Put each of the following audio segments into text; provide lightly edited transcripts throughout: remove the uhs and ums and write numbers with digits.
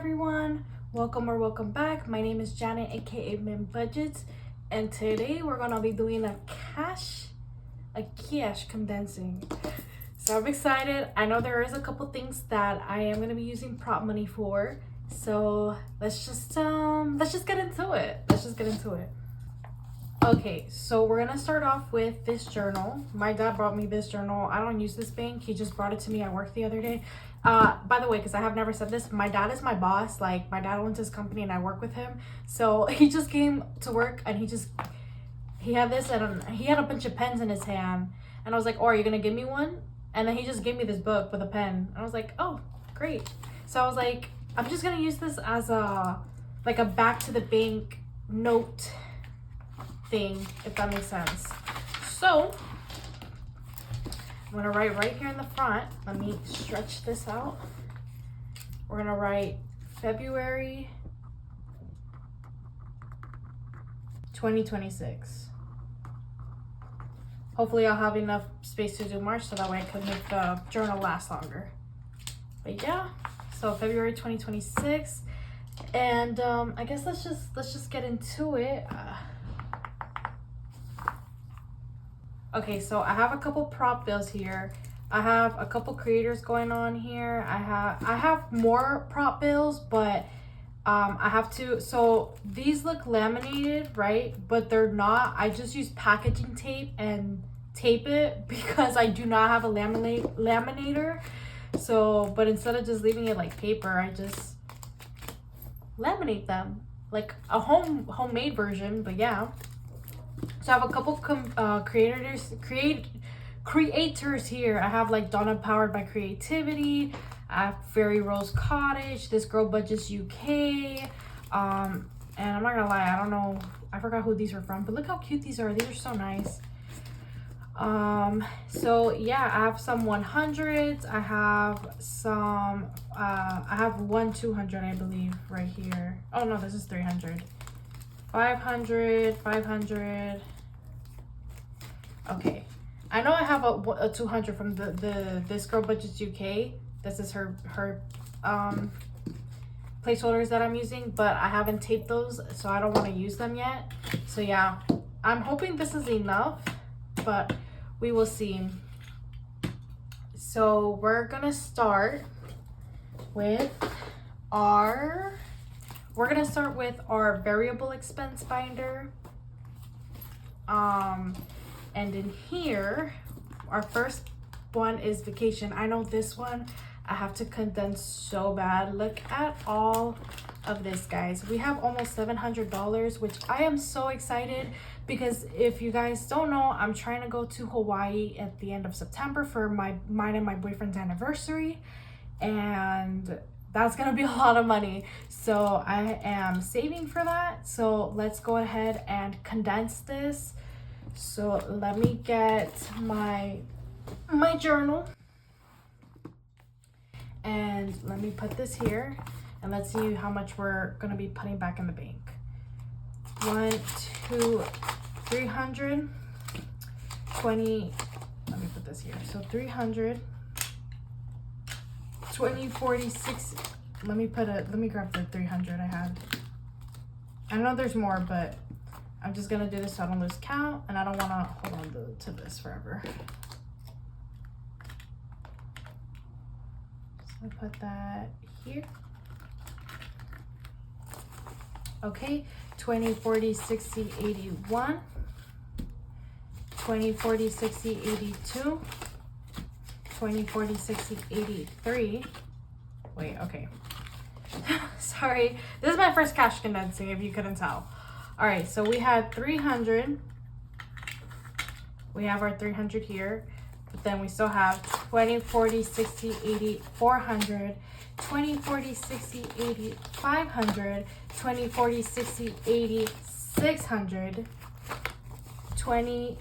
everyone, welcome back. My name is Janet, aka Min Budgets, and today we're gonna be doing a cash condensing. So I'm excited. I know there is a couple things that I am gonna be using prop money for, so let's just get into it. Okay, so we're gonna start off with this journal. My dad brought me this journal. I don't use this bank. He just brought it to me at work the other day. By the way, because I have never said this, my dad is my boss. Like, my dad owns his company and I work with him. So he just came to work and he had this and he had a bunch of pens in his hand. And I was like, oh, are you gonna give me one? And then he just gave me this book with a pen. And I was like, oh, great. So I was like, I'm just gonna use this as a back to the bank note thing, if that makes sense. So I'm gonna write right here in the front. Let me stretch this out. We're gonna write February 2026. Hopefully I'll have enough space to do March so that way I can make the journal last longer. But yeah, so February 2026, and I guess let's just get into it. Okay, so I have a couple prop bills here. I have a couple creators going on here. I have more prop bills, but I have to, so these look laminated, right? But they're not. I just use packaging tape and tape it because I do not have a laminator. So, but instead of just leaving it like paper, I just laminate them like a homemade version. But yeah. So I have a couple creators here. I have like DonnaPoweredByCreativity. I have FairyRoseCottage, ThisGirlBudgetsUk. And I'm not gonna lie, I don't know, I forgot who these were from, but look how cute these are. These are so nice. So yeah, I have some 100s. I have some I have one 200, I believe, right here. Oh no, this is 300. 500. Okay, I know I have a 200 from the ThisGirlBudgetsUk. This is her placeholders that I'm using, but I haven't taped those, so I don't want to use them yet. So yeah, I'm hoping this is enough, but we will see. So we're gonna start with our variable expense binder. And in here, our first one is vacation. I know this one I have to condense so bad. Look at all of this, guys. We have almost $700, which I am so excited because if you guys don't know, I'm trying to go to Hawaii at the end of September for mine and my boyfriend's anniversary, and that's gonna be a lot of money. So I am saving for that. So let's go ahead and condense this. So let me get my journal and let me put this here, and let's see how much we're gonna be putting back in the bank. 1, 2, 300, 20. Let me put this here. So 300. 20, 40, 60. Let me grab the 300 I had. I know there's more, but I'm just gonna do this so I don't lose count, and I don't wanna hold on to this forever. So I put that here. Okay, 20, 40, 60, 81. 20, 40, 60, 82. 20, 40, 60, 83. Wait, okay. Sorry. This is my first cash condensing, if you couldn't tell. All right, so we had 300. We have our 300 here. But then we still have 20, 40, 60, 80, 400. 20, 40, 60, 80, 500. 20, 40, 60, 80, 600. 20,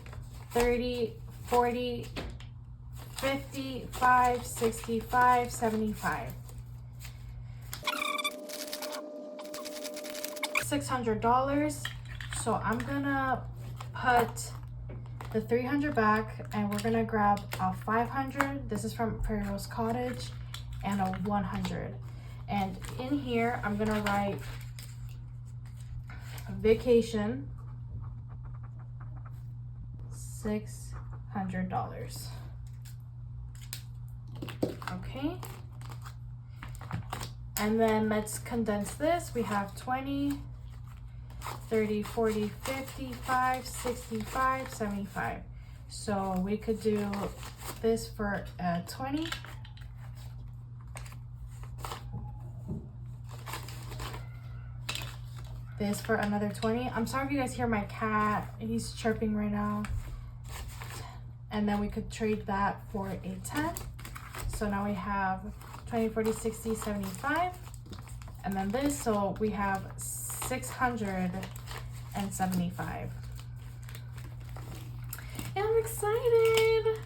30, 40, 55, 65, 75. $600. So I'm gonna put the 300 back, and we're gonna grab a 500. This is from FairyRoseCottage, and a 100. And in in here, I'm gonna write vacation, $600. Okay. And then let's condense this. We have 20, 30, 40, 55, 65, 75. So we could do this for 20. This for another 20. I'm sorry if you guys hear my cat. He's chirping right now. And then we could trade that for a 10. So now we have 20, 40, 60, 75. And then this, so we have 675. And I'm excited.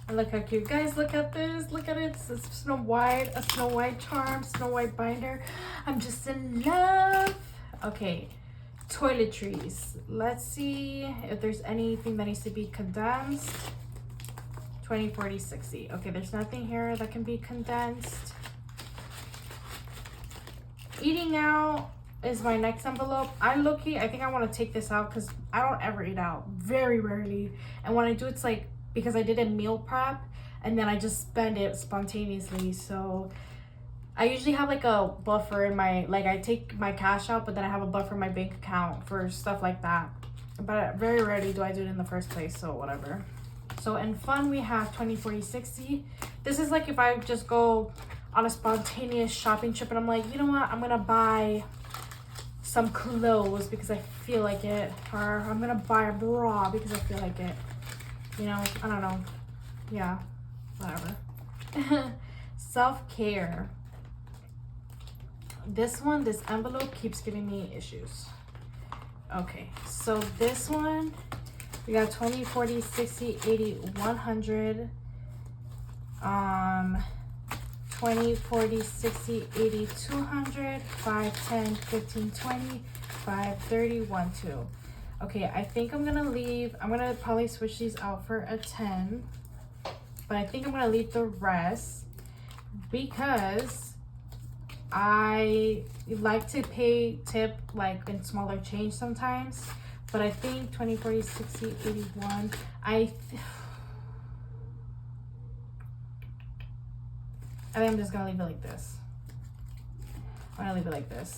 And look how cute. Guys, look at this. Look at it. It's Snow White, a Snow White charm, Snow White binder. I'm just in love. Okay, toiletries. Let's see if there's anything that needs to be condensed. 20, 40, 60. Okay, there's nothing here that can be condensed. Eating out is my next envelope. I think I want to take this out because I don't ever eat out, very rarely. And when I do, it's like because I did a meal prep and then I just spend it spontaneously. So I usually have like a buffer in my, like I take my cash out, but then I have a buffer in my bank account for stuff like that. But very rarely do I do it in the first place, so whatever. So in fun, we have 20, 40, 60. This is like if I just go on a spontaneous shopping trip and I'm like, you know what, I'm gonna buy some clothes because I feel like it, or I'm gonna buy a bra because I feel like it. You know, I don't know. Yeah, whatever. Self-care. This envelope keeps giving me issues. Okay, so this one, we got 20, 40, 60, 80, 100. 20, 40, 60, 80, 200, 5, 10, 15, 20, 5, 30, 1, 2. Okay, I think I'm gonna probably switch these out for a 10, but I think I'm gonna leave the rest because I like to pay tip like in smaller change sometimes, but I think 20, 40, 60, 81, I think I'm just gonna leave it like this. I'm gonna leave it like this.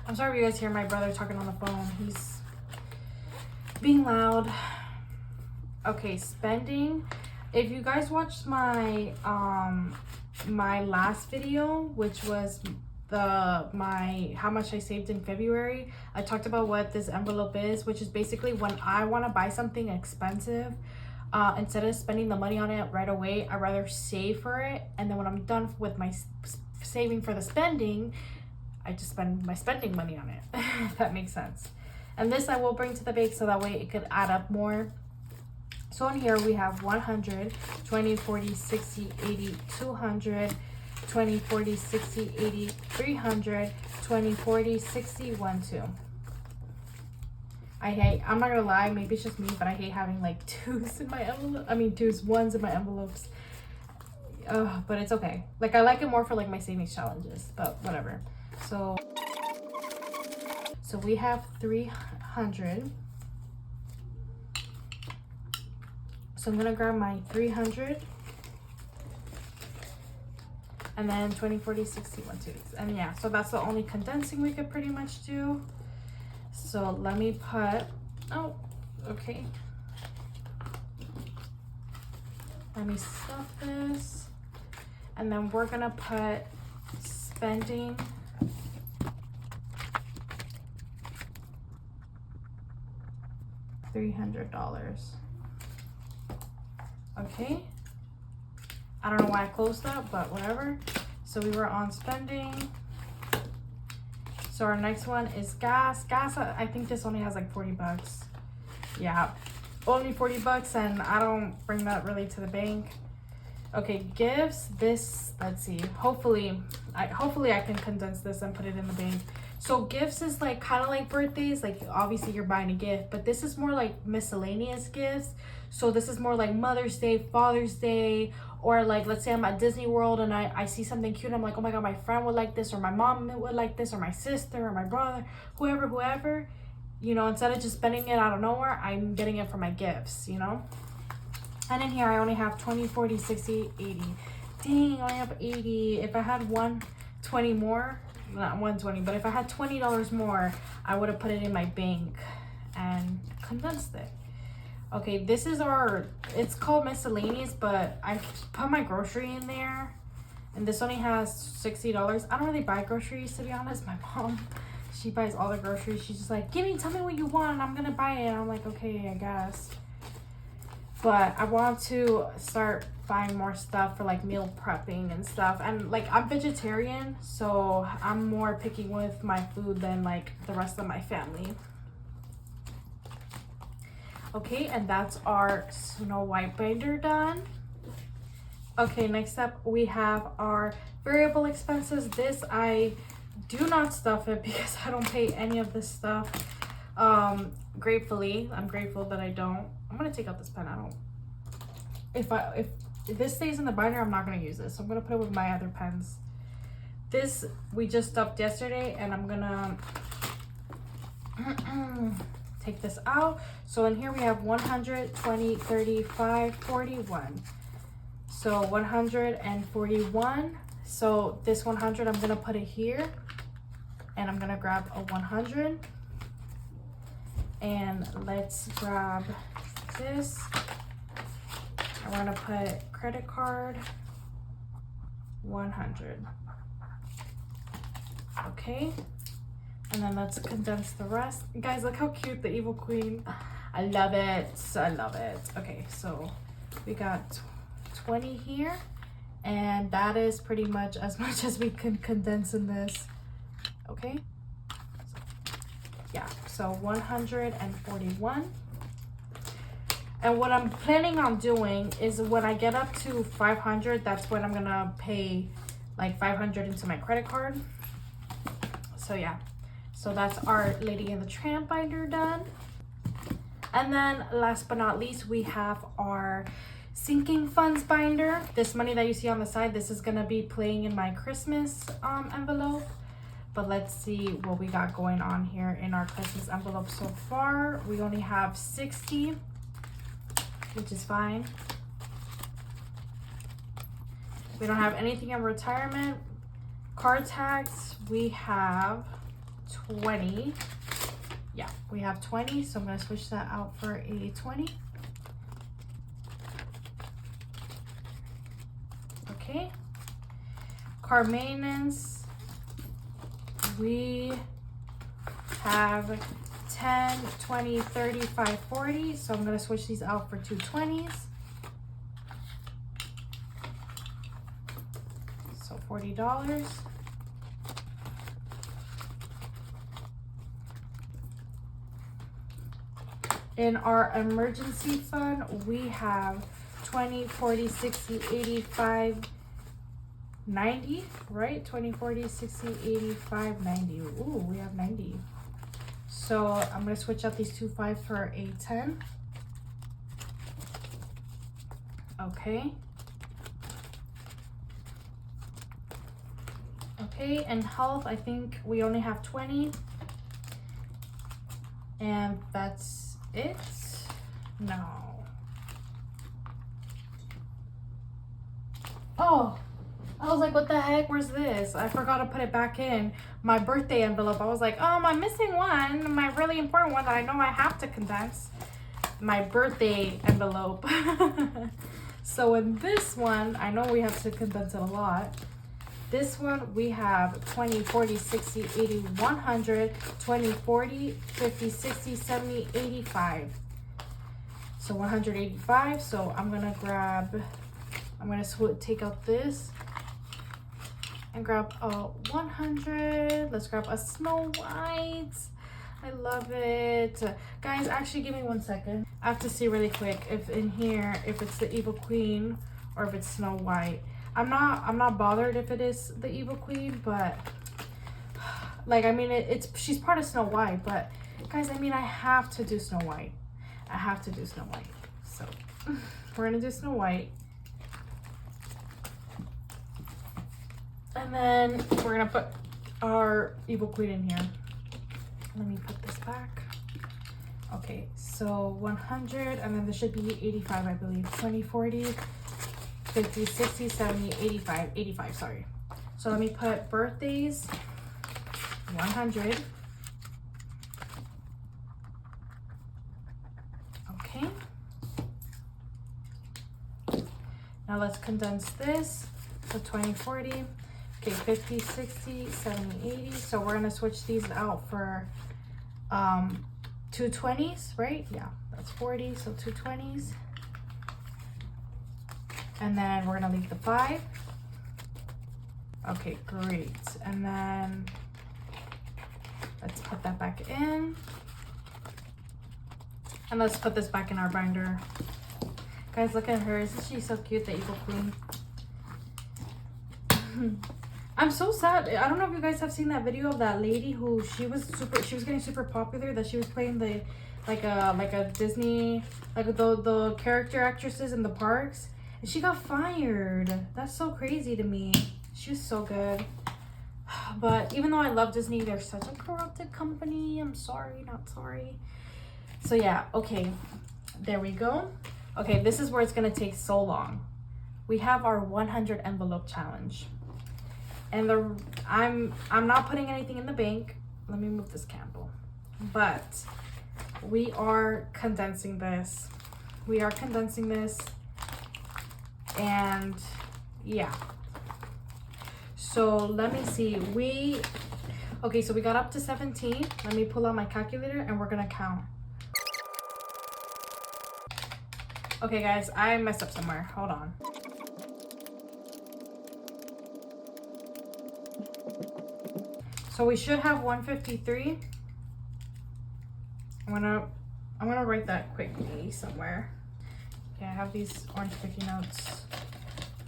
I'm sorry if you guys hear my brother talking on the phone. He's being loud. Okay, spending. If you guys watched my my last video, which was how much I saved in February, I talked about what this envelope is, which is basically when I want to buy something expensive, instead of spending the money on it right away, I'd rather save for it, and then when I'm done with my saving for the spending, I just spend my spending money on it. If that makes sense. And this I will bring to the bank so that way it could add up more. So in here we have 100, 20, 40, 60, 80, 200, 20, 40, 60, 80, 300, 20, 40, 60, 1, 2. I'm not gonna lie, maybe it's just me, but I hate having like twos in my envelope. I mean ones in my envelopes. But it's okay. Like I like it more for like my savings challenges, but whatever. So we have 300. So I'm gonna grab my 300. And then 20, 40, 60, 1, 2. And yeah, so that's the only condensing we could pretty much do. So let me put, oh, okay. Let me stuff this. And then we're gonna put spending. $300. Okay. I don't know why I closed that, but whatever. So we were on spending. So our next one is gas. Gas, I think this only has like 40 bucks. Yeah, only 40 bucks, and I don't bring that really to the bank. Okay, gifts. This, let's see. Hopefully I can condense this and put it in the bank. So gifts is like kind of like birthdays. Like obviously you're buying a gift, but this is more like miscellaneous gifts. So this is more like Mother's Day, Father's Day, or like, let's say I'm at Disney World and I see something cute. I'm like, oh my God, my friend would like this, or my mom would like this, or my sister, or my brother, whoever, you know, instead of just spending it out of nowhere, I'm getting it for my gifts, you know? And in here, I only have 20, 40, 60, 80. Dang, I only have 80. If I had 120 more, not 120, but if I had $20 more, I would have put it in my bank and condensed it. Okay, this is it's called miscellaneous, but I put my grocery in there, and this only has $60. I don't really buy groceries, to be honest. My mom, she buys all the groceries. She's just like, tell me what you want, I'm gonna buy it. And I'm like, okay, I guess. But I want to start buying more stuff for like meal prepping and stuff. And like, I'm vegetarian, so I'm more picky with my food than like the rest of my family. Okay, and that's our Snow White binder done. Okay, next up we have our variable expenses. This, I do not stuff it because I don't pay any of this stuff. Gratefully, I'm grateful that I don't. I'm gonna take out this pen. I don't. If this stays in the binder, I'm not gonna use this. So I'm gonna put it with my other pens. This we just stuffed yesterday, and I'm gonna take this out. So in here we have 100, 20, 35, 41. So 141. So this 100, I'm gonna put it here, and I'm gonna grab a 100. And let's grab this. I'm gonna put credit card 100. Okay. And then let's condense the rest. Guys, look how cute the evil queen. I love it. I love it. Okay, so we got 20 here. And that is pretty much as we can condense in this. Okay. Yeah, so 141. And what I'm planning on doing is when I get up to 500, that's when I'm gonna pay like 500 into my credit card. So yeah, so that's our Lady and the Tramp binder done. And then last but not least, we have our sinking funds binder. This money that you see on the side, this is gonna be playing in my Christmas envelope. But let's see what we got going on here in our Christmas envelope so far. We only have 60, which is fine. We don't have anything in retirement. Card tags, we have 20. Yeah, we have 20, so I'm gonna switch that out for a 20. Okay. Car maintenance, we have 10, 20, 35, 40. So I'm gonna switch these out for 2 20s. So $40. In our emergency fund, we have 20, 40, 60, 85, 90, right? 20, 40, 60, 85, 90. Ooh, we have 90. So I'm going to switch out these 2 5s for a 10. Okay. Okay, and health, I think we only have 20. And that's it. No. Oh, I was like, what the heck? Where's this? I forgot to put it back in my birthday envelope. I was like, I'm missing one. My really important one that I know I have to condense. My birthday envelope. So in this one, I know we have to condense it a lot. This one, we have 20, 40, 60, 80, 100, 20, 40, 50, 60, 70, 85. So 185. So I'm going to take out this and grab a 100. Let's grab a Snow White. I love it. Guys, actually give me 1 second. I have to see really quick if in here, if it's the Evil Queen or if it's Snow White. I'm not bothered if it is the Evil Queen, but like, I mean, she's part of Snow White, but guys, I mean, I have to do Snow White. I have to do Snow White. So We're gonna do Snow White. And then we're gonna put our evil queen in here. Let me put this back. Okay, so 100, and then this should be 85, I believe. 20, 40, 50, 60, 70, 85, 85, sorry. So let me put birthdays, 100. Okay. Now let's condense this. So 20, 40, okay, 50, 60, 70, 80. So we're gonna switch these out for 220s, right? Yeah, that's 40, so 220s. And then we're gonna leave the 5. Okay, great. And then let's put that back in. And let's put this back in our binder. Guys, look at her. Isn't she so cute, the evil queen? I'm so sad. I don't know if you guys have seen that video of that lady who she was getting super popular, that she was playing the like a Disney, like the character actresses in the parks, and she got fired. That's so crazy to me. She was so good. But even though I love Disney, they're such a corrupted company. I'm sorry, not sorry. So yeah, okay. There we go. Okay, this is where it's gonna take so long. We have our 100 envelope challenge. And I'm not putting anything in the bank. Let me move this candle. But we are condensing this. We are condensing this. And yeah. So let me see. Okay, so we got up to 17. Let me pull out my calculator and we're gonna count. Okay guys, I messed up somewhere. Hold on. So we should have 153. I'm gonna write that quickly somewhere. Okay, I have these orange sticky notes.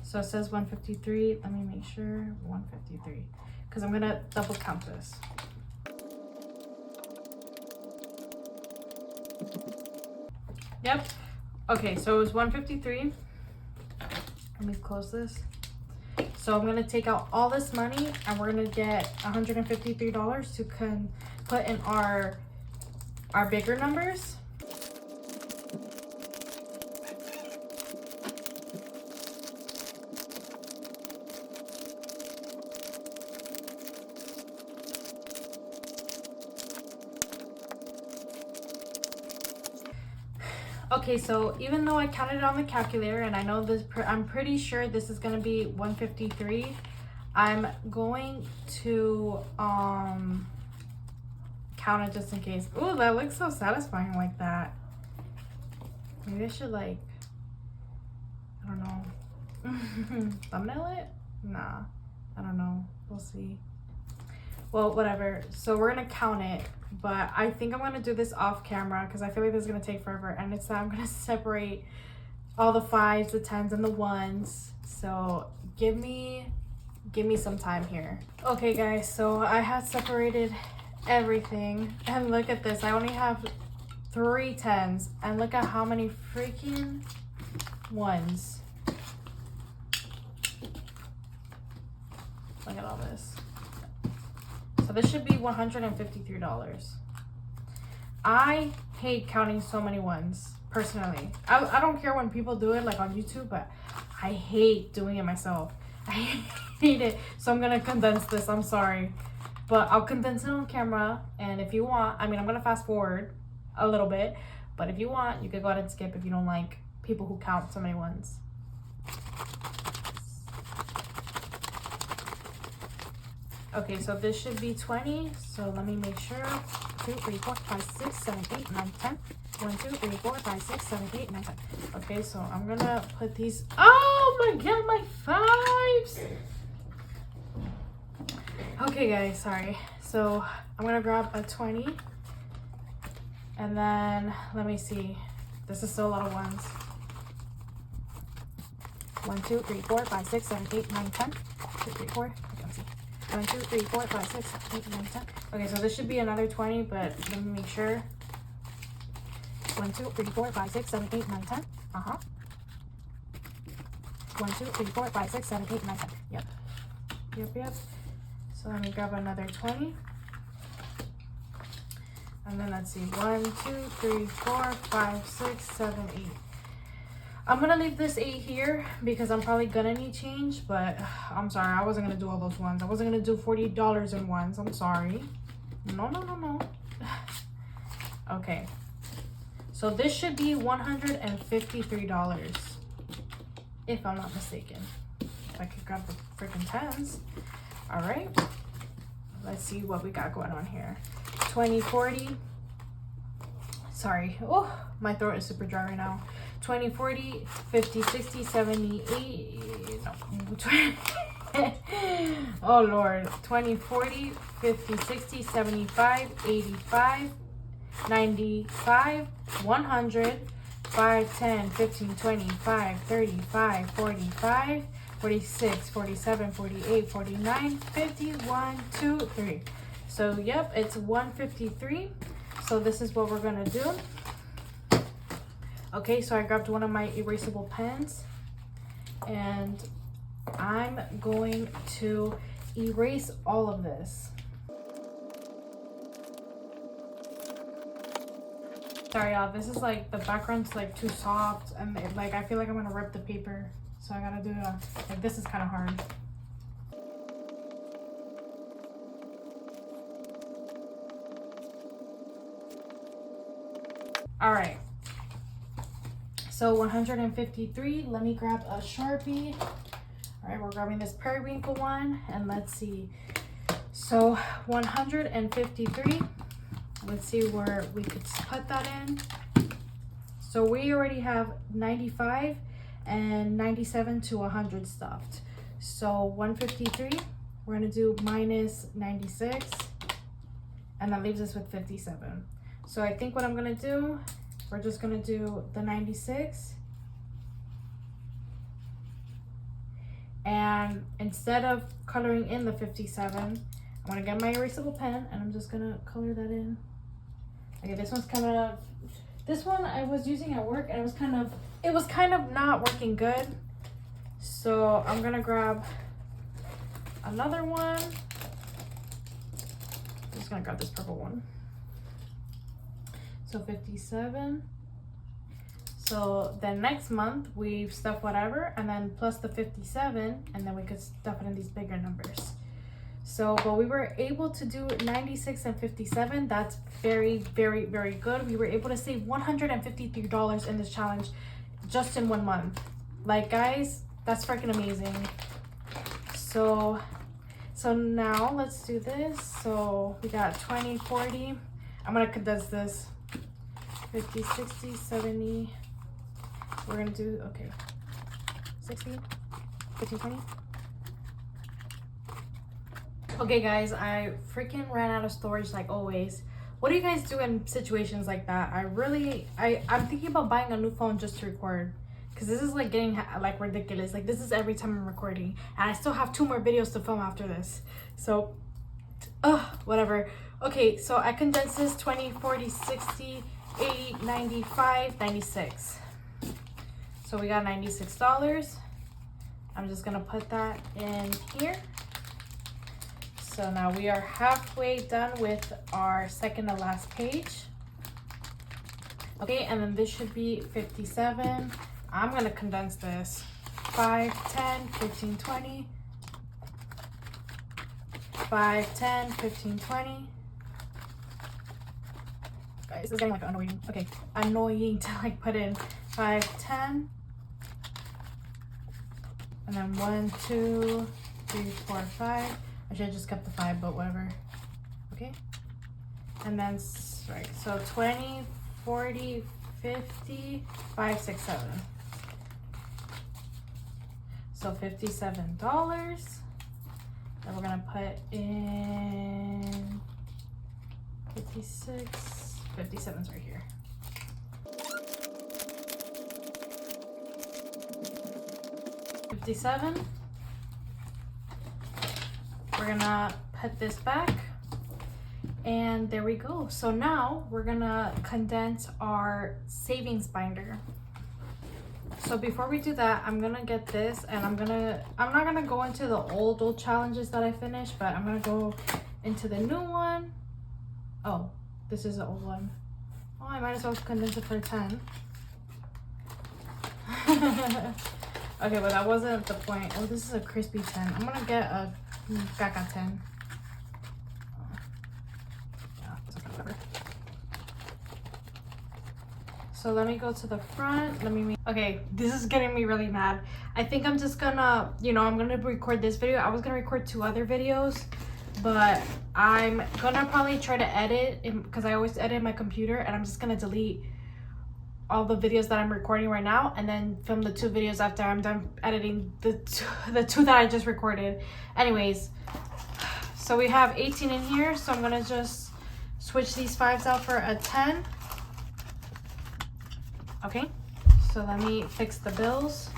So it says 153. Let me make sure 153, because I'm gonna double count this. Yep. Okay, so it was 153. Let me close this. So I'm gonna take out all this money and we're gonna get $153 to put in our bigger numbers. Okay, so even though I counted it on the calculator and I know this, I'm pretty sure this is gonna be 153. I'm going to count it just in case. Ooh, that looks so satisfying like that. Maybe I should, like, I don't know, thumbnail it? Nah, I don't know. We'll see. Well, whatever. So we're gonna count it, but I think I'm gonna do this off camera because I feel like this is gonna take forever, and it's that I'm gonna separate all the 5s, the 10s, and the 1s. So give me some time here. Okay guys, so I have separated everything, and look at this. I only have 3 10s, and look at how many freaking 1s. Look at all this. So this should be $153. I hate counting so many 1s, personally. I don't care when people do it, like on YouTube, but I hate doing it myself. I hate it. So I'm gonna condense this, I'm sorry. But I'll condense it on camera, and if you want, I mean, I'm gonna fast forward a little bit, but if you want, you could go ahead and skip if you don't like people who count so many 1s. Okay, so this should be 20. So let me make sure. 2, 3, 4, 5, 6, 7, 8, 9, 10. 1, 2, 3, 4, 5, 6, 7, 8, 9, 10. Okay, so I'm gonna put these. Oh my god, my 5s! Okay, guys, sorry. So I'm gonna grab a 20. And then let me see. This is still a lot of 1s. 1, 2, 3, 4, 5, 6, 7, 8, 9, 10. 2, 3, 4. I can't see. 1, 2, 3, 4, 5, 6, 7, 8, 9, 10. Okay, so this should be another 20, but let me make sure. 1, 2, 3, 4, 5, 6, 7, 8, 9, 10. Uh-huh. 1, 2, 3, 4, 5, 6, 7, 8, 9, 10. Yep. Yep. So let me grab another 20. And then let's see. 1, 2, 3, 4, 5, 6, 7, 8. I'm gonna leave this 8 here because I'm probably gonna need change, but I'm sorry, I wasn't gonna do all those ones. I wasn't gonna do $40 in ones. I'm sorry. No. Okay. So this should be $153, if I'm not mistaken. If I could grab the freaking tens. All right. Let's see what we got going on here. 20, 40. Sorry. Oh, my throat is super dry right now. 20, 40, 50, 60, 70, 80. No. 20. Oh, Lord. 20, 40, 50, 60, 75, 85, 95, 100, 5, 10, 15, 25, 35, 45, 46, 47, 48, 49, 50, 1, 2, 3. So, yep, it's 153. So this is what we're gonna do. Okay, so I grabbed one of my erasable pens and I'm going to erase all of this. Sorry y'all, this is like, the background's like too soft and like I feel like I'm gonna rip the paper. So I gotta do like this is kind of hard. All right. So 153, let me grab a Sharpie. All right, we're grabbing this periwinkle one and let's see. So 153, let's see where we could put that in. So we already have 95 and 97 to 100 stuffed. So 153, we're gonna do minus 96 and that leaves us with 57. So I think what I'm gonna do, we're just gonna do the 96 and instead of coloring in the 57, I'm gonna get my erasable pen and I'm just gonna color that in. Okay, this one's kind of, this one I was using at work and it was kind of not working good. So I'm gonna grab another one. I'm just gonna grab this purple one. So 57. So then next month we stuff whatever and then plus the 57 and then we could stuff it in these bigger numbers. So but we were able to do 96 and 57. That's very, very, very good. We were able to save $153 in this challenge just in 1 month. Like guys, that's freaking amazing. So now let's do this. So we got 20, 40. I'm gonna condense this. 50, 60, 70. We're gonna do, okay, 60, 15, 20. Okay guys, I freaking ran out of storage like always. What do you guys do in situations like that? I'm thinking about buying a new phone just to record. Because this is like getting like ridiculous. Like this is every time I'm recording. And I still have 2 more videos to film after this. So, whatever. Okay, so I condensed this 20, 40, 60, 80, 95, 96. So we got $96. I'm just gonna put that in here. So now we are halfway done with our second to last page. Okay, and then this should be 57. I'm gonna condense this. 5, 10, 15, 20. 5, 10, 15, 20. Guys, this is getting like annoying. Okay, annoying to like put in. 5, 10. And then 1, 2, 3, 4, 5. I should have just kept the 5, but whatever. Okay. And then, right, so 20, 40, 50, 5, 6, 7. So $57. Then we're gonna put in 56, 57's right here. $57. We're gonna put this back and there we go. So now we're gonna condense our savings binder. So before we do that, I'm gonna get this, and I'm not gonna go into the old challenges that I finished, but I'm gonna go into the new one. Oh, this is the old one. Oh, I might as well condense it for 10. Okay, but that wasn't the point. Oh, this is a crispy 10. I'm gonna get a Gaga 10. So let me go to the front. Okay, this is getting me really mad. I think I'm just gonna, I'm gonna record this video. I was gonna record 2 other videos, but I'm gonna probably try to edit because I always edit my computer, and I'm just gonna delete all the videos that I'm recording right now and then film the 2 videos after I'm done editing the two that I just recorded. Anyways, so we have 18 in here, so I'm gonna just switch these 5s out for a 10. Okay, so let me fix the bills.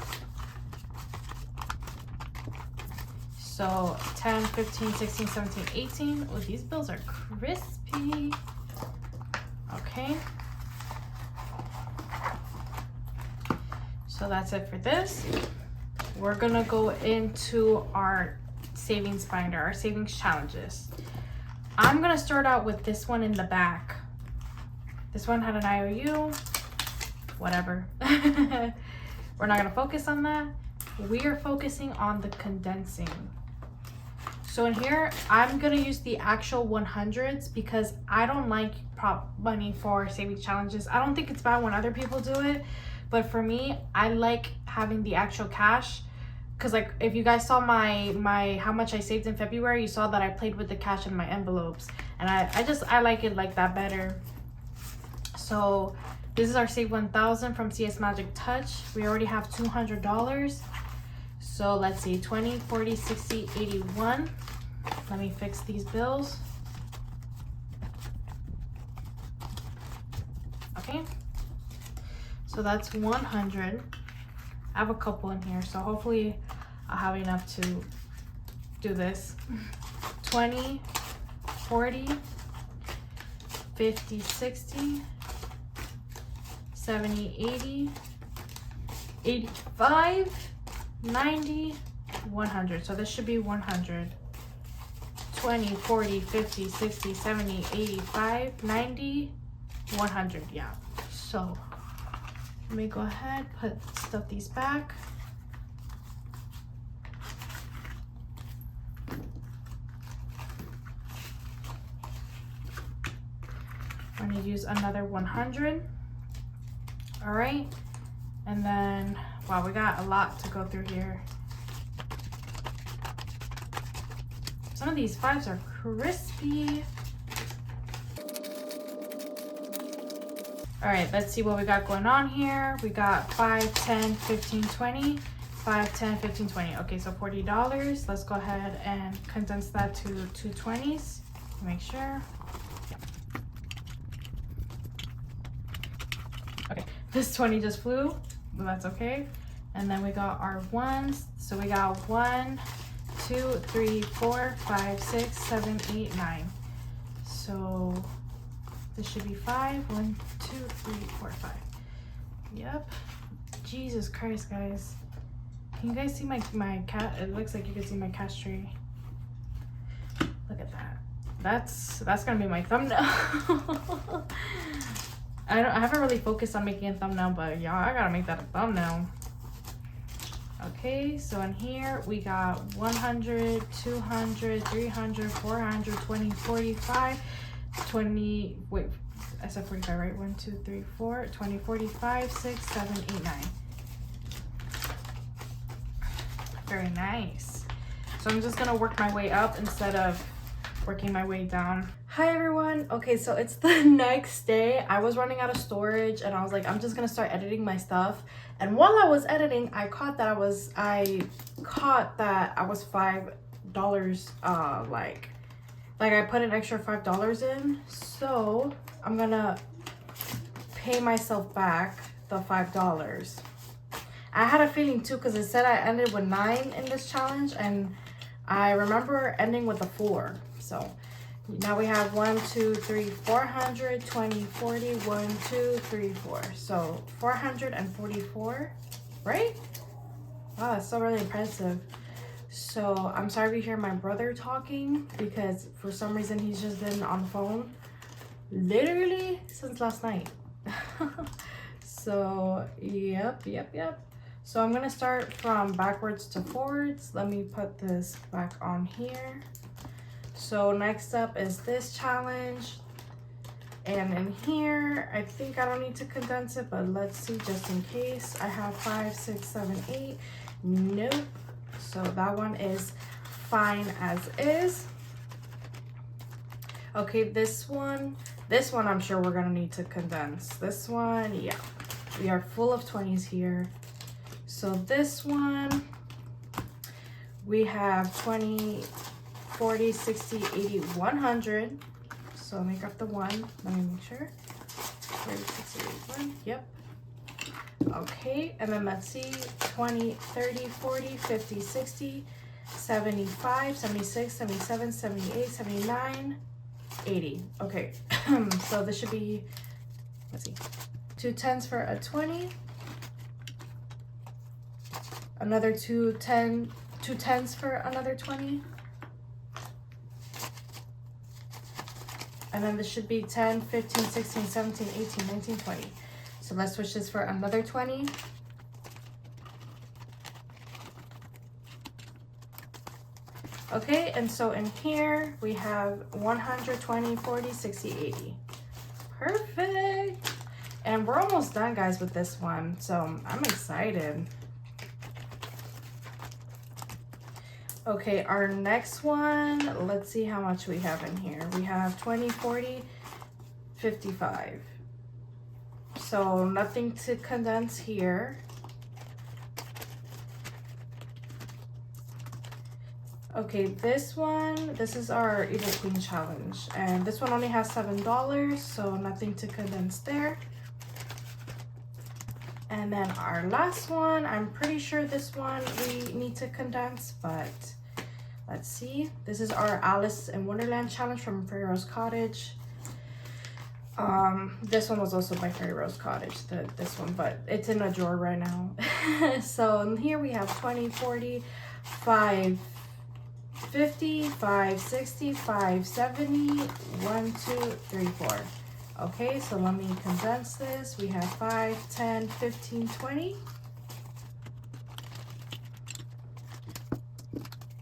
So 10, 15, 16, 17, 18. Oh, these bills are crispy. Okay. So that's it for this. We're gonna go into our savings binder, our savings challenges. I'm gonna start out with this one in the back. This one had an IOU. Whatever. We're not gonna focus on that. We are focusing on the condensing. So in here, I'm gonna use the actual 100s because I don't like prop money for savings challenges. I don't think it's bad when other people do it, but for me, I like having the actual cash. Because like if you guys saw my how much I saved in February, you saw that I played with the cash in my envelopes, and I like it like that better. So this is our Save 1000 from CSMagicTouch. We already have $200. So let's see, 20, 40, 60, 81. Let me fix these bills. Okay. So that's 100. I have a couple in here, so hopefully I'll have enough to do this. 20, 40, 50, 60, 70, 80, 85, 90, 100. So this should be 100. 20, 40, 50, 60, 70, 85, 90, 100. Yeah. So let me go ahead, stuff these back. I'm going to use another 100. All right, and then, wow, we got a lot to go through here. Some of these 5s are crispy. All right, let's see what we got going on here. We got 5, 10, 15, 20, 5, 10, 15, 20. Okay, so $40. Let's go ahead and condense that to 2 20s. Make sure. Okay, this 20 just flew, but that's okay. And then we got our 1s. So we got 1, 2, 3, 4, 5, 6, 7, 8, 9. So this should be 5. 1, 2, 3, 4, 5. Yep. Jesus Christ, guys. Can you guys see my cat? It looks like you can see my cash tree. Look at that. That's gonna be my thumbnail. I haven't really focused on making a thumbnail, but y'all, I gotta make that a thumbnail. Okay, so in here we got 100, 200, 300, 400, 20, 45, 20, wait, I said 45, right? 1, 2, 3, 4, 20, 45, 6, 7, 8, 9. Very nice. So I'm just gonna work my way up instead of working my way down. Hi everyone. Okay, so it's the next day. I was running out of storage and I was like, I'm just gonna start editing my stuff. And while I was editing, I caught that I was $5 like I put an extra $5 in. So I'm gonna pay myself back the $5. I had a feeling too, because it said I ended with 9 in this challenge, and I remember ending with a 4. So now we have 1, 2, 3, 400, 20, 40, 1, 2, 3, 4. So 444. right? Wow, that's so really impressive. So I'm sorry if you hear my brother talking, because for some reason he's just been on the phone literally since last night. So yep. So I'm gonna start from backwards to forwards. Let me put this back on here. So next up is this challenge. And in here, I think I don't need to condense it, but let's see just in case. I have 5, 6, 7, 8. Nope. So that one is fine as is. Okay, this one I'm sure we're gonna need to condense. This one, yeah. We are full of 20s here. So this one, we have 20, 40, 60, 80, 100. So make up the 1. Let me make sure. 40, 60, 81. Yep. Okay, and then let's see. 20, 30, 40, 50, 60, 75, 76, 77, 78, 79, 80. Okay, so this should be, let's see, 2 10s for a 20. Another 2 10s for another 20. And then this should be 10, 15, 16, 17, 18, 19, 20. So let's switch this for another 20. Okay, and so in here we have 120, 40, 60, 80. Perfect. And we're almost done, guys, with this one. So I'm excited. Okay, our next one, let's see how much we have in here. We have 20, 40, 55. So nothing to condense here. Okay, this one, this is our Evil Queen challenge. And this one only has $7, so nothing to condense there. And then our last one, I'm pretty sure this one we need to condense, but let's see. This is our Alice in Wonderland challenge from FairyRoseCottage. This one was also by FairyRoseCottage, this one, but it's in a drawer right now. So in here we have 20, 40, 5, 50, 5, 60, 5, 70, 1, 2, 3, 4. Okay, so let me condense this. We have 5, 10, 15, 20.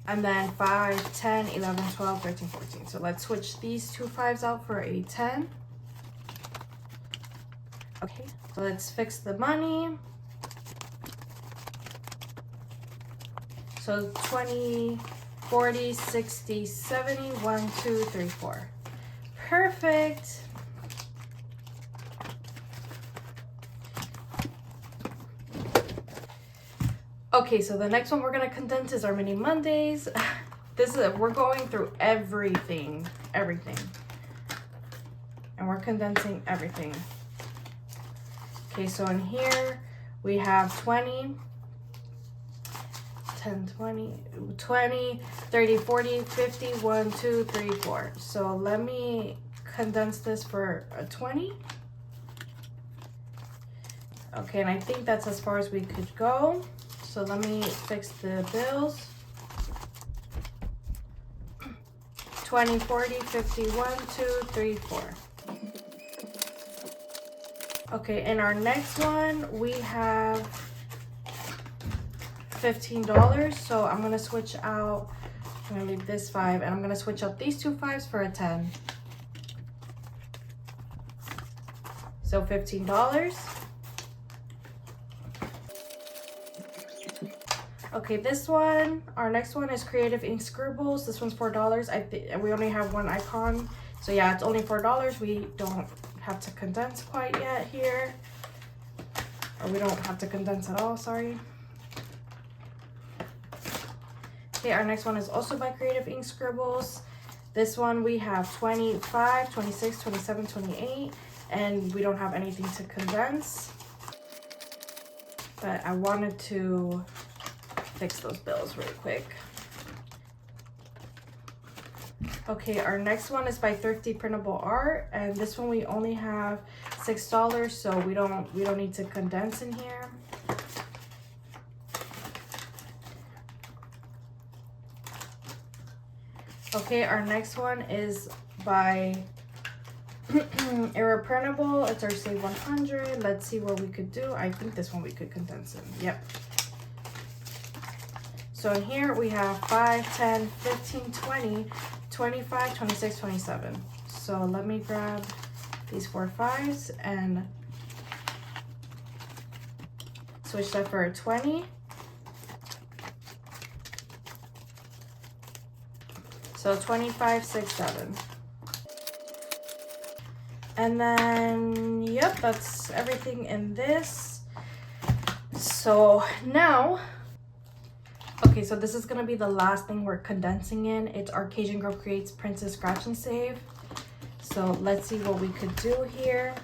And then 5, 10, 11, 12, 13, 14. So let's switch these 2 5s out for a 10. Okay, so let's fix the money. So 20, 40, 60, 70, 1, 2, 3, 4. Perfect. Okay, so the next one we're gonna condense is our Mini Mondays. We're going through everything. And we're condensing everything. Okay, so in here we have 20, 10, 20, 20, 30, 40, 50, 1, 2, 3, 4. So let me condense this for a 20. Okay, and I think that's as far as we could go. So let me fix the bills. 20, 40, 50, 1, 2, 3, 4. Okay, in our next one, we have $15. So I'm gonna switch out, I'm gonna leave this 5, and I'm gonna switch out these 2 5s for a 10. So $15. Okay, this one, our next one is Creative Ink Scribbles. This one's $4. We only have 1 icon. So yeah, it's only $4. We don't have to condense quite yet here. Or we don't have to condense at all, sorry. Okay, our next one is also by Creative Ink Scribbles. This one we have 25, 26, 27, 28, and we don't have anything to condense. But I wanted to fix those bills really quick. Okay, our next one is by Thrifty Printable Art, and this one we only have $6, so we don't need to condense in here. Okay, our next one is by Irreprintable. It's our Save 100. Let's see what we could do. I think this one we could condense in. Yep. So in here we have 5, 10, 15, 20, 25, 26, 27. So let me grab these 4 5s and switch that for a 20. So 25, 6, 7. And then, yep, that's everything in this. So now, okay, so this is gonna be the last thing we're condensing in. It's our CajunGirlCreates Princess Scratch and Save. So let's see what we could do here.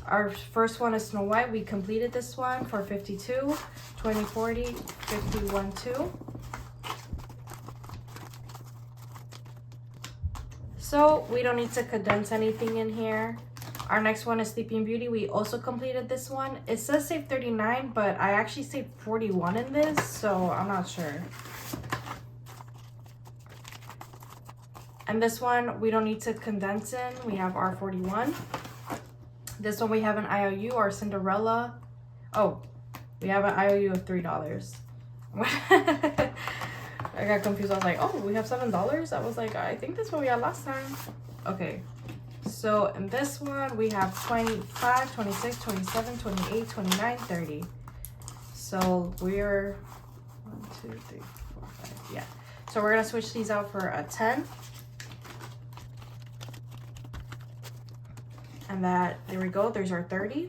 Our first one is Snow White. We completed this one for 52, 20, 40, 51, 2. So we don't need to condense anything in here. Our next one is Sleeping Beauty. We also completed this one. It says save 39, but I actually saved 41 in this, so I'm not sure. And this one, we don't need to condense in. We have our 41. This one, we have an IOU, our Cinderella. Oh, we have an IOU of $3. I got confused. I was like, oh, we have $7. I was like, I think that's what we had last time. Okay. So in this one, we have 25, 26, 27, 28, 29, 30. So we're 1, 2, 3, 4, 5. Yeah. So we're going to switch these out for a 10. And that, there we go. There's our 30.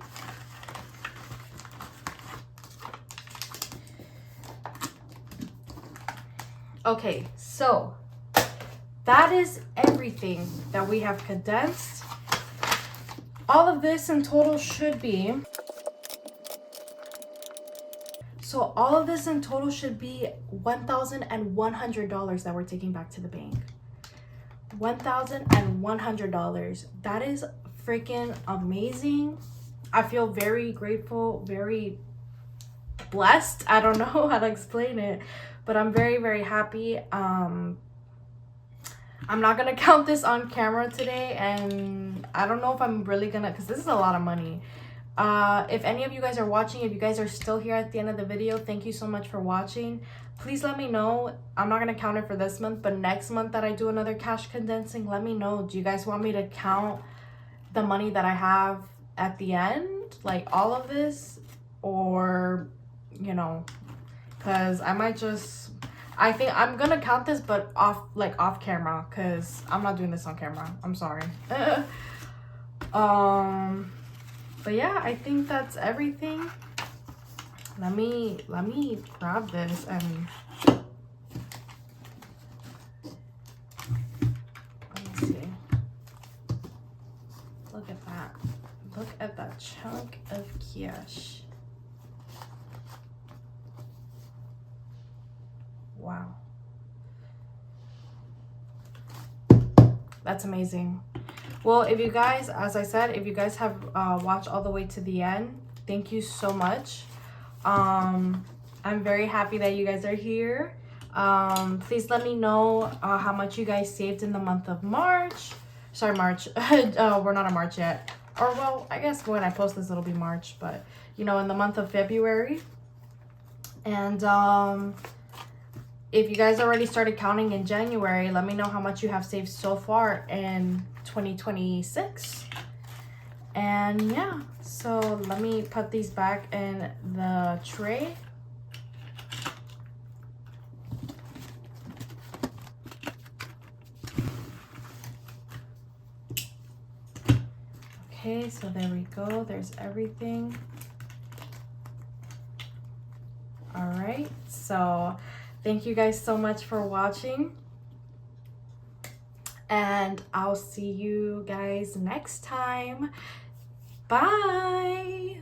Okay, so that is everything that we have condensed. All of this in total should be, so all of this in total should be $1,100 that we're taking back to the bank. $1,100. That is freaking amazing. I feel very grateful, very blessed. I don't know how to explain it, but I'm very, very happy. I'm not gonna count this on camera today, and I don't know if I'm really gonna, because this is a lot of money. If any of you guys are watching, if you guys are still here at the end of the video, thank you so much for watching. Please let me know. I'm not gonna count it for this month, but next month that I do another cash condensing, let me know. Do you guys want me to count the money that I have at the end, like all of this, or you know, because I might just, I think I'm gonna count this, but off camera, because I'm not doing this on camera. I'm sorry. But yeah, I think that's everything. Let me grab this and let me see. Look at that. Look at that chunk of cash. Wow. That's amazing. Well, if you guys, as I said, if you guys have watched all the way to the end, thank you so much. I'm very happy that you guys are here. Please let me know how much you guys saved in the month of March. Sorry, March. We're not in March yet. Or, well, I guess when I post this, it'll be March. But, you know, in the month of February. And, if you guys already started counting in January, let me know how much you have saved so far in 2026. And yeah, so let me put these back in the tray. Okay, so there we go. There's everything. All right, so thank you guys so much for watching, and I'll see you guys next time. Bye.